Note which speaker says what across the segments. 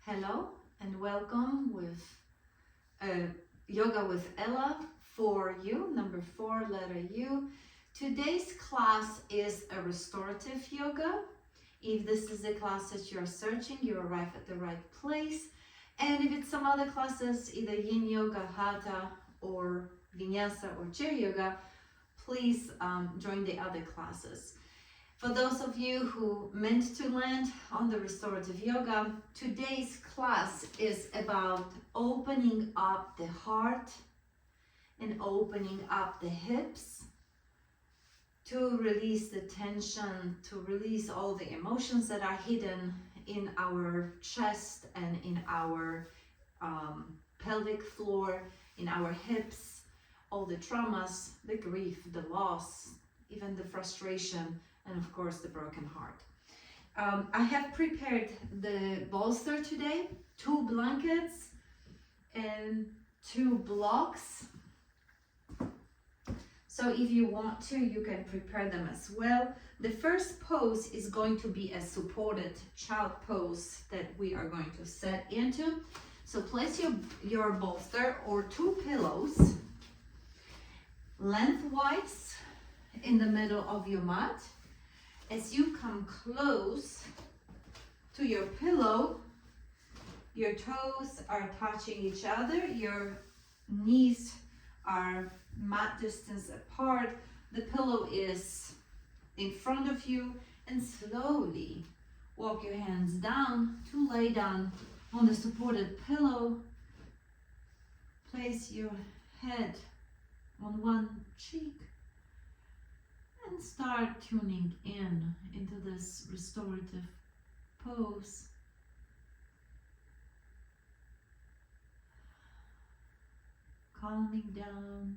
Speaker 1: Hello and welcome with Yoga with Ella for you, number 4, letter U. Today's class is a restorative yoga. If this is a class that you're searching, you arrive at the right place. And if it's some other classes, either Yin Yoga, Hatha, or Vinyasa or Chair Yoga, please join the other classes. For those of you who meant to land on the restorative yoga, today's class is about opening up the heart and opening up the hips to release the tension, to release all the emotions that are hidden in our chest and in our pelvic floor, in our hips, all the traumas, the grief, the loss, even the frustration, and of course the broken heart. I have prepared the bolster today, 2 blankets and 2 blocks. So if you want to, you can prepare them as well. The first pose is going to be a supported child pose that we are going to set into. So place your bolster or 2 pillows lengthwise in the middle of your mat. As you come close to your pillow, your toes are touching each other, your knees are mat distance apart, the pillow is in front of you, and slowly walk your hands down to lay down on the supported pillow. Place your head on one cheek and start tuning into this restorative pose. Calming down,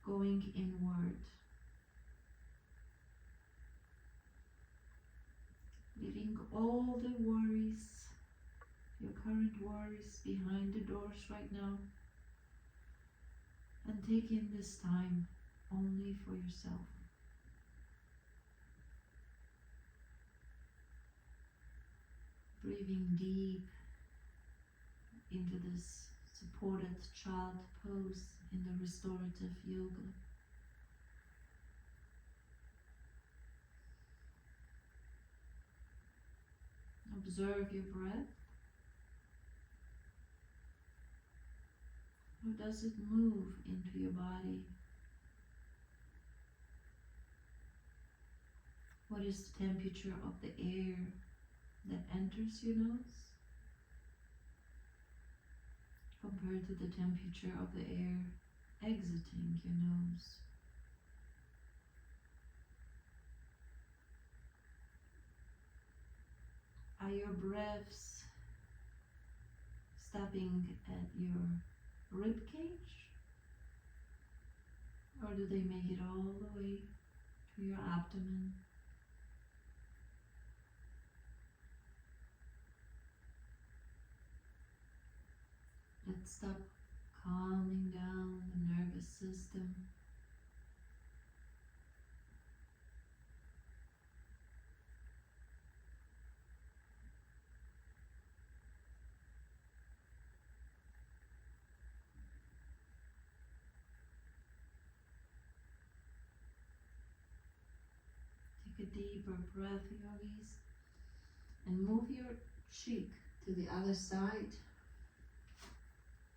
Speaker 1: going inward, leaving all the worries, your current worries, behind the doors right now, and taking this time only for yourself. Breathing deep into this supported child pose in the restorative yoga. Observe your breath. How does it move into your body? What is the temperature of the air that enters your nose compared to the temperature of the air exiting your nose? Are your breaths stopping at your rib cage, or do they make it all the way to your abdomen? Let's stop calming down the nervous system. Take a deeper breath, yogis, and move your cheek to the other side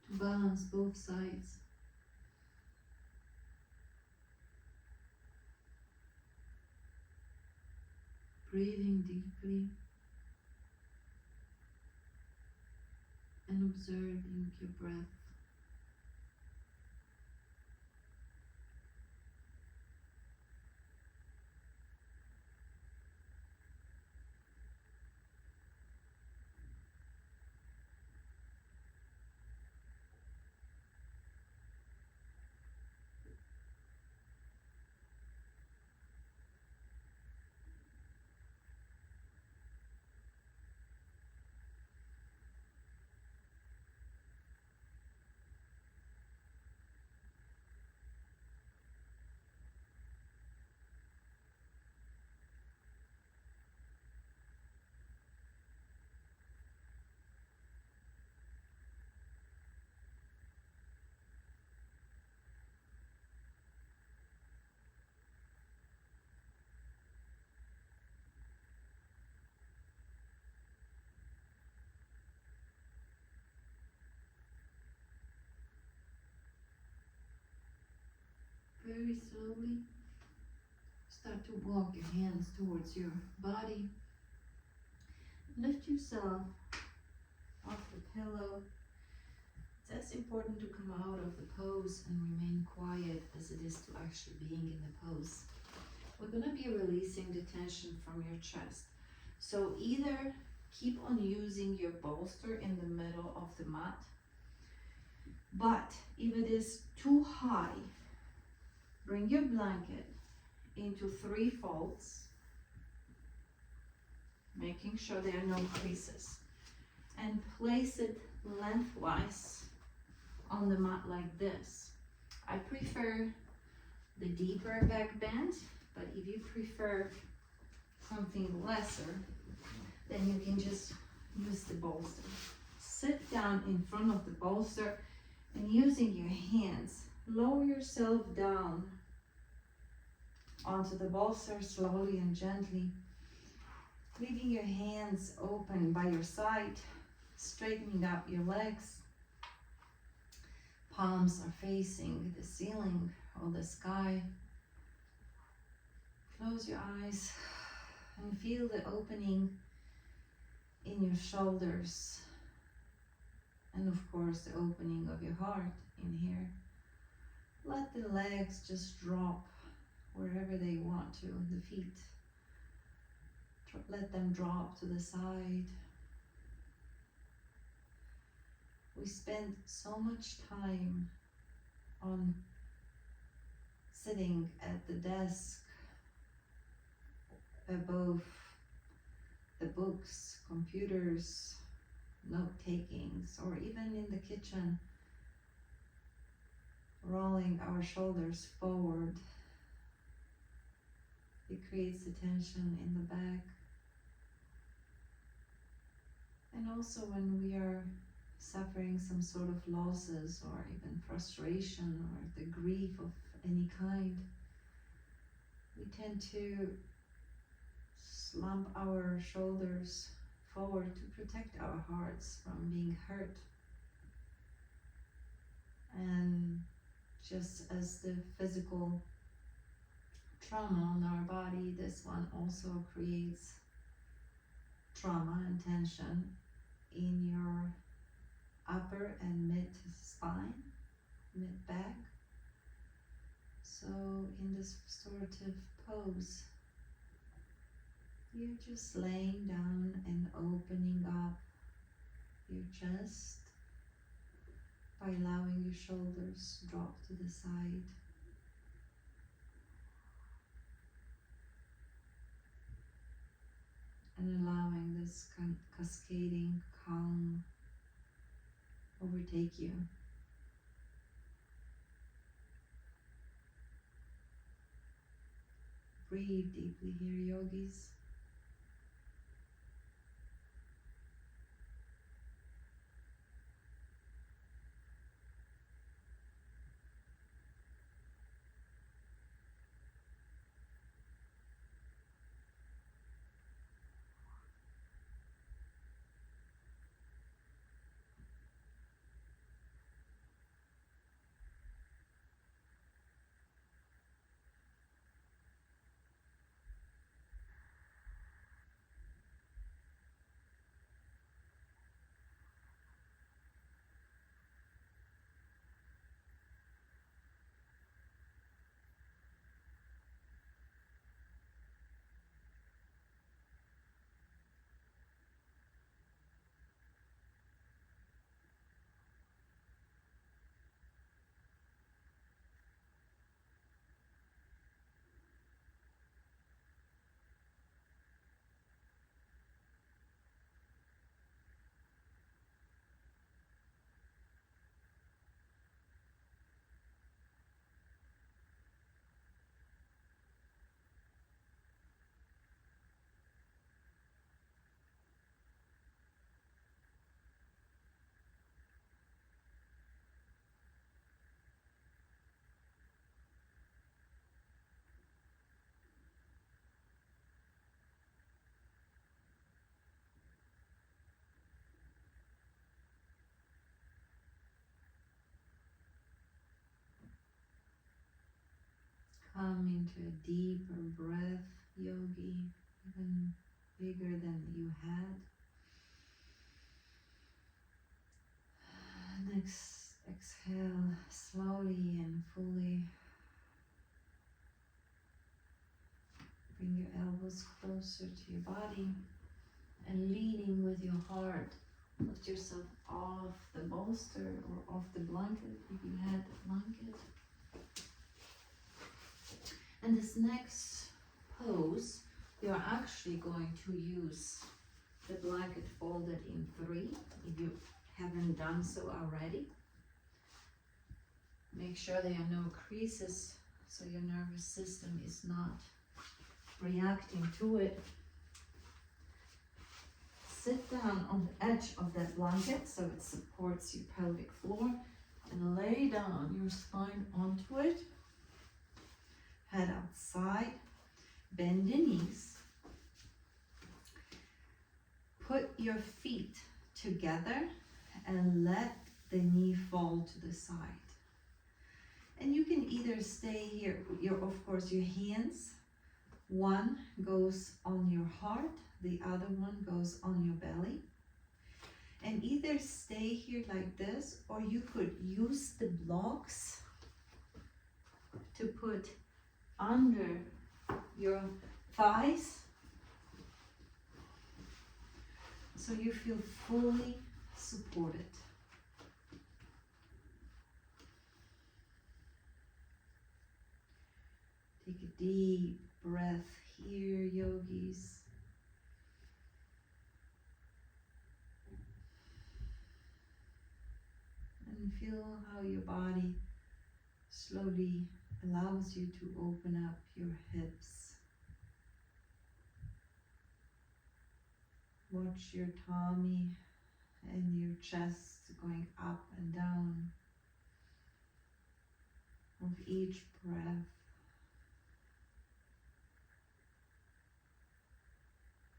Speaker 1: to balance both sides. Breathing deeply and observing your breath. very slowly start to walk your hands towards your body. Lift yourself off the pillow. It's as important to come out of the pose and remain quiet as it is to actually being in the pose. We're going to be releasing the tension from your chest. So either keep on using your bolster in the middle of the mat, but if it is too high, bring your blanket into 3 folds, making sure there are no creases, and place it lengthwise on the mat like this. I prefer the deeper back bend, but if you prefer something lesser, then you can just use the bolster. Sit down in front of the bolster and using your hands, lower yourself down onto the bolster slowly and gently, leaving your hands open by your side, straightening up your legs. Palms are facing the ceiling or the sky. Close your eyes and feel the opening in your shoulders, and of course the opening of your heart in here. Let the legs just drop wherever they want to, the feet. Let them drop to the side. We spend so much time on sitting at the desk above the books, computers, note-takings, or even in the kitchen, rolling our shoulders forward. It creates the tension in the back. And also when we are suffering some sort of losses or even frustration or the grief of any kind, we tend to slump our shoulders forward to protect our hearts from being hurt. And just as the physical trauma on our body, this one also creates trauma and tension in your upper and mid spine, mid back. So in this restorative pose, you're just laying down and opening up your chest by allowing your shoulders drop to the side. And allowing this cascading calm overtake you. Breathe deeply here, yogis. come into a deeper breath, yogi, even bigger than you had. Next, exhale slowly and fully. Bring your elbows closer to your body and leaning with your heart. Lift yourself off the bolster or off the blanket if you had a blanket. And this next pose, you're actually going to use the blanket folded in 3 if you haven't done so already. Make sure there are no creases so your nervous system is not reacting to it. Sit down on the edge of that blanket so it supports your pelvic floor and lay down your spine onto it. Head outside, bend the knees. Put your feet together and let the knee fall to the side. And you can either stay here, of course your hands, one goes on your heart, the other one goes on your belly. And either stay here like this, or you could use the blocks to put under your thighs so you feel fully supported. Take a deep breath here, yogis. And feel how your body slowly allows you to open up your hips. Watch your tummy and your chest going up and down with each breath.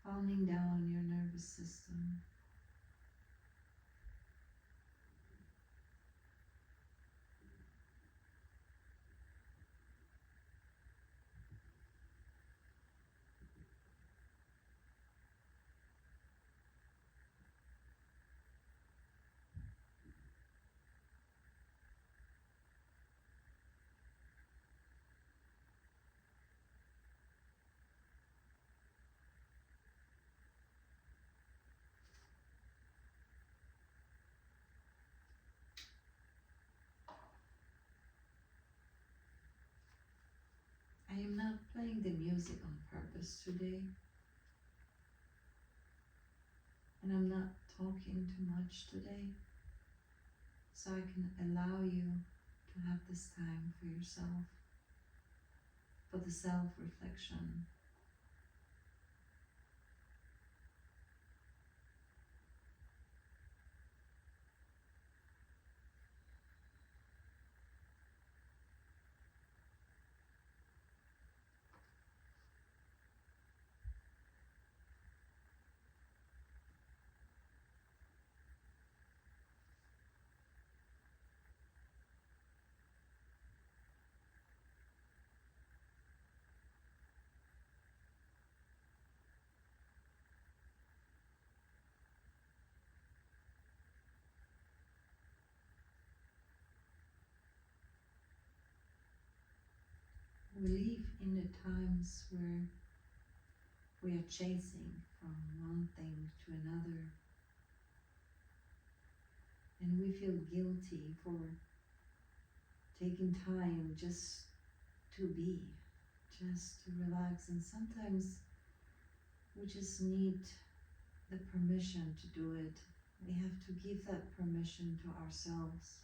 Speaker 1: Calming down your nervous system. I am not playing the music on purpose today. And I'm not talking too much today. So I can allow you to have this time for yourself, for the self-reflection. We live in the times where we are chasing from one thing to another. And we feel guilty for taking time just to be, just to relax. And sometimes we just need the permission to do it. We have to give that permission to ourselves.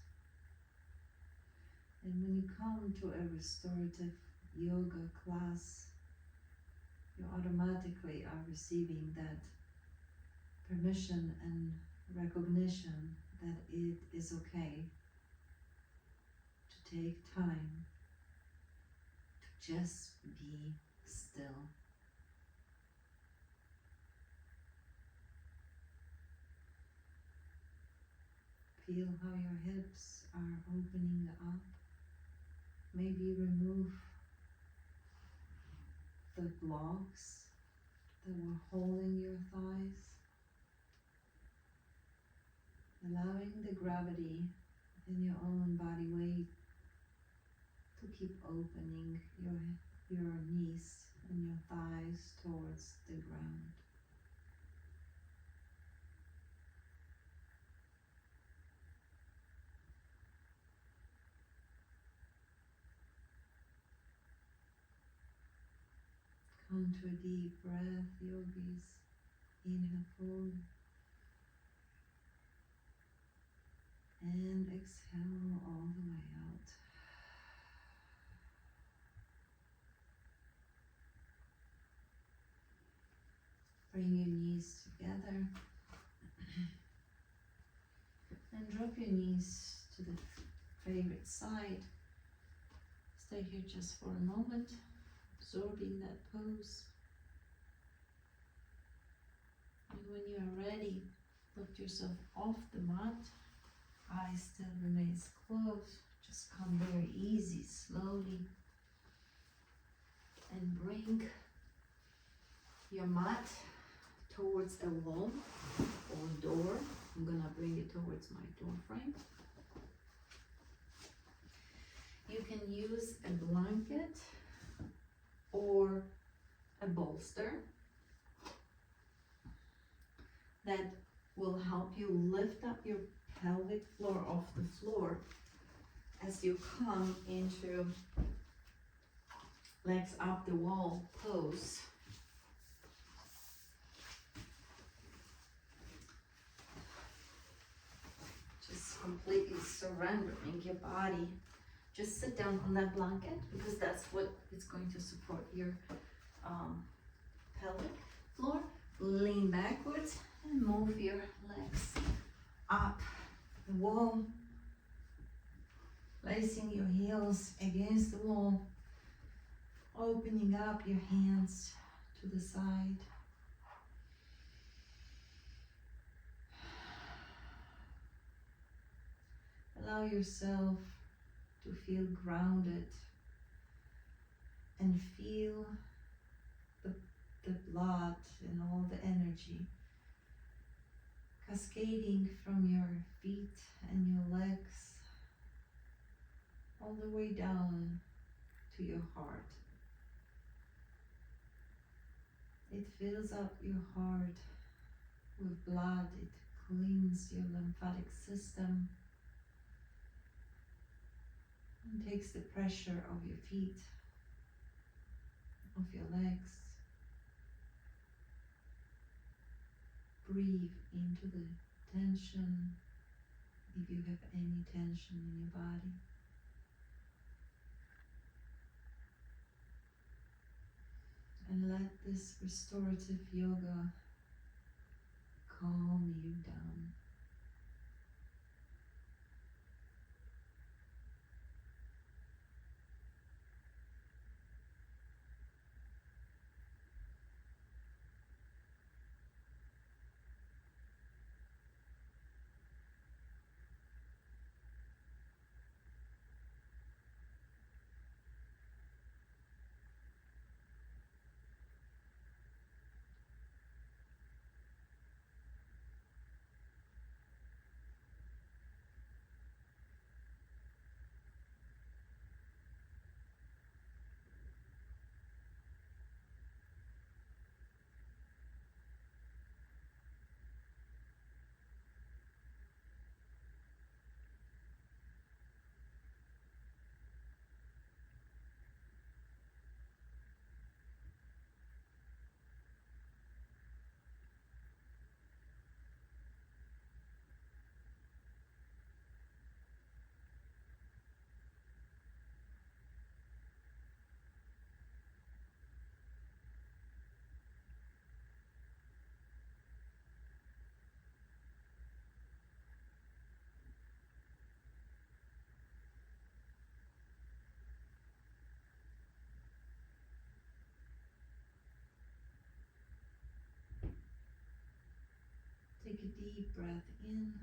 Speaker 1: And when you come to a restorative yoga class, you automatically are receiving that permission and recognition that it is okay to take time to just be still. Feel how your hips are opening up. Maybe remove the blocks that were holding your thighs. Allowing the gravity within your own body weight to keep opening your knees and your thighs towards the ground. Come to a deep breath, yogis. Inhale full and exhale all the way out. Bring your knees together and drop your knees to the favorite side. Stay here just for a moment, absorbing that pose. And when you are ready, lift yourself off the mat. Eyes still remains closed. Just come very easy, slowly. And bring your mat towards a wall or door. I'm gonna bring it towards my door frame. You can use a blanket or a bolster that will help you lift up your pelvic floor off the floor as you come into legs up the wall pose. Just completely surrendering your body. Just sit down on that blanket because that's what is going to support your pelvic floor. Lean backwards and move your legs up the wall, placing your heels against the wall, opening up your hands to the side. Allow yourself to feel grounded and feel the blood and all the energy cascading from your feet and your legs all the way down to your heart. It fills up your heart with blood. It cleans your lymphatic system and takes the pressure of your feet, of your legs. Breathe into the tension, if you have any tension in your body. And let this restorative yoga calm you down. Take a deep breath in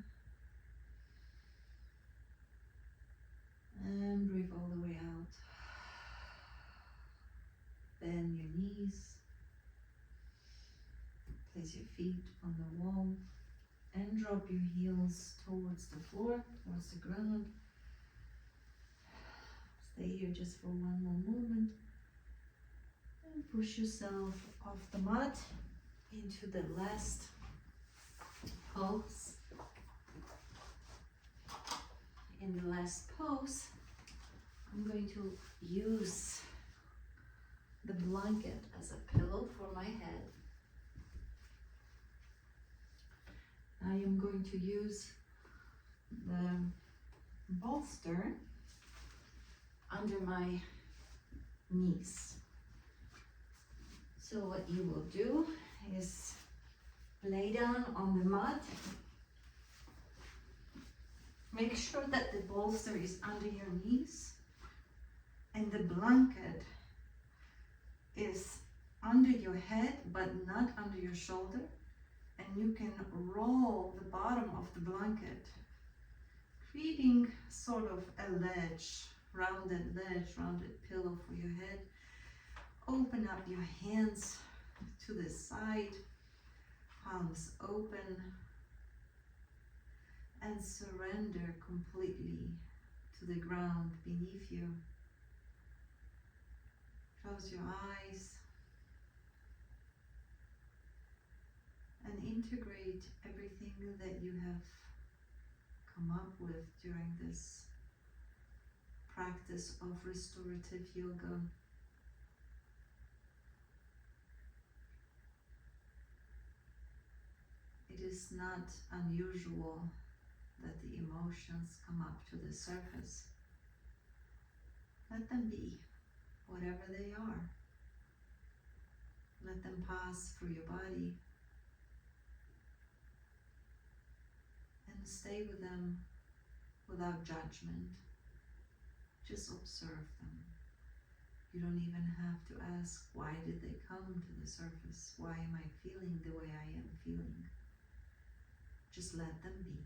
Speaker 1: and breathe all the way out. Bend your knees, Place your feet on the wall and drop your heels towards the floor, towards the ground. Stay here just for one more moment and push yourself off the mat into the last pose. In the last pose, I'm going to use the blanket as a pillow for my head. I am going to use the bolster under my knees. So what you will do is lay down on the mat. Make sure that the bolster is under your knees and the blanket is under your head but not under your shoulder, and you can roll the bottom of the blanket, creating sort of a ledge, rounded pillow for your head. Open up your hands to the side, palms open, and surrender completely to the ground beneath you. Close your eyes and integrate everything that you have come up with during this practice of restorative yoga. It is not unusual that the emotions come up to the surface. Let them be, whatever they are. Let them pass through your body and stay with them without judgment. Just observe them. You don't even have to ask, why did they come to the surface? Why am I feeling the way I am feeling? Just let them be.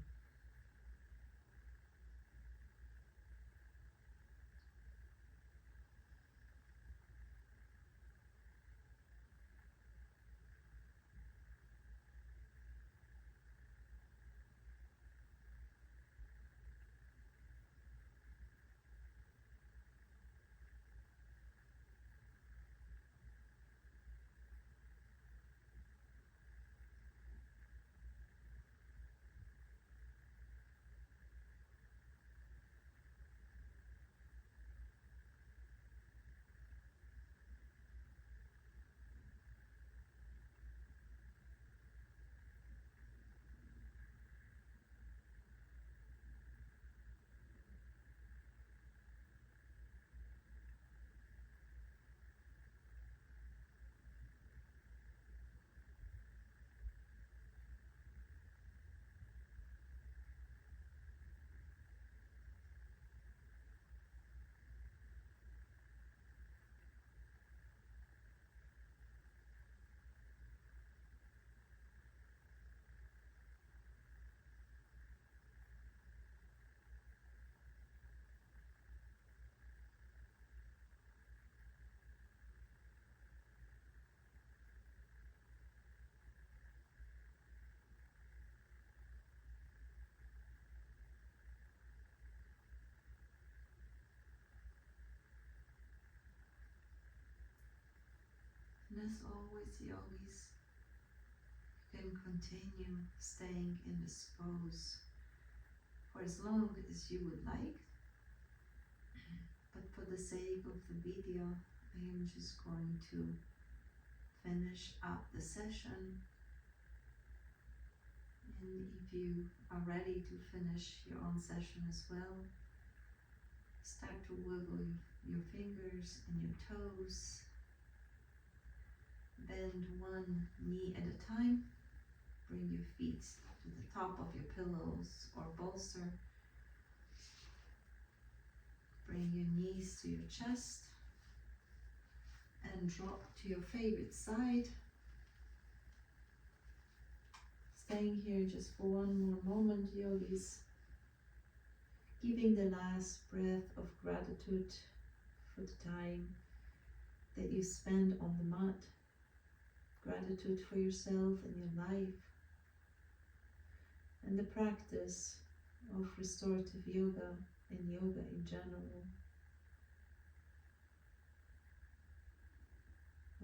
Speaker 1: And as always, yogis, you can continue staying in this pose for as long as you would like. But for the sake of the video, I am just going to finish up the session. And if you are ready to finish your own session as well, start to wiggle your fingers and your toes. Bend one knee at a time. Bring your feet to the top of your pillows or bolster. Bring your knees to your chest and drop to your favorite side. Staying here just for one more moment, yogis. Giving the last breath of gratitude for the time that you spend on the mat. gratitude for yourself and your life, and the practice of restorative yoga and yoga in general.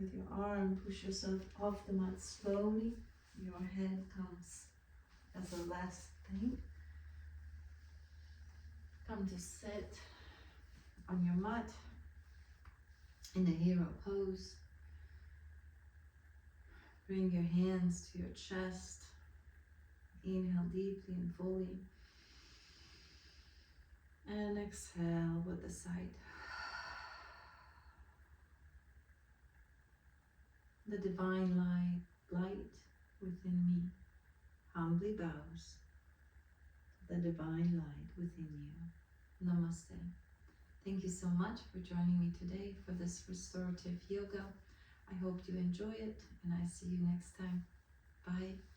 Speaker 1: With your arm, push yourself off the mat slowly. Your head comes as a last thing. Come to sit on your mat in a hero pose. Bring your hands to your chest. Inhale deeply and fully. And exhale with a sigh. The divine light within me humbly bows to the divine light within you. Namaste. Thank you so much for joining me today for this restorative yoga. I hope you enjoy it, and I see you next time. Bye.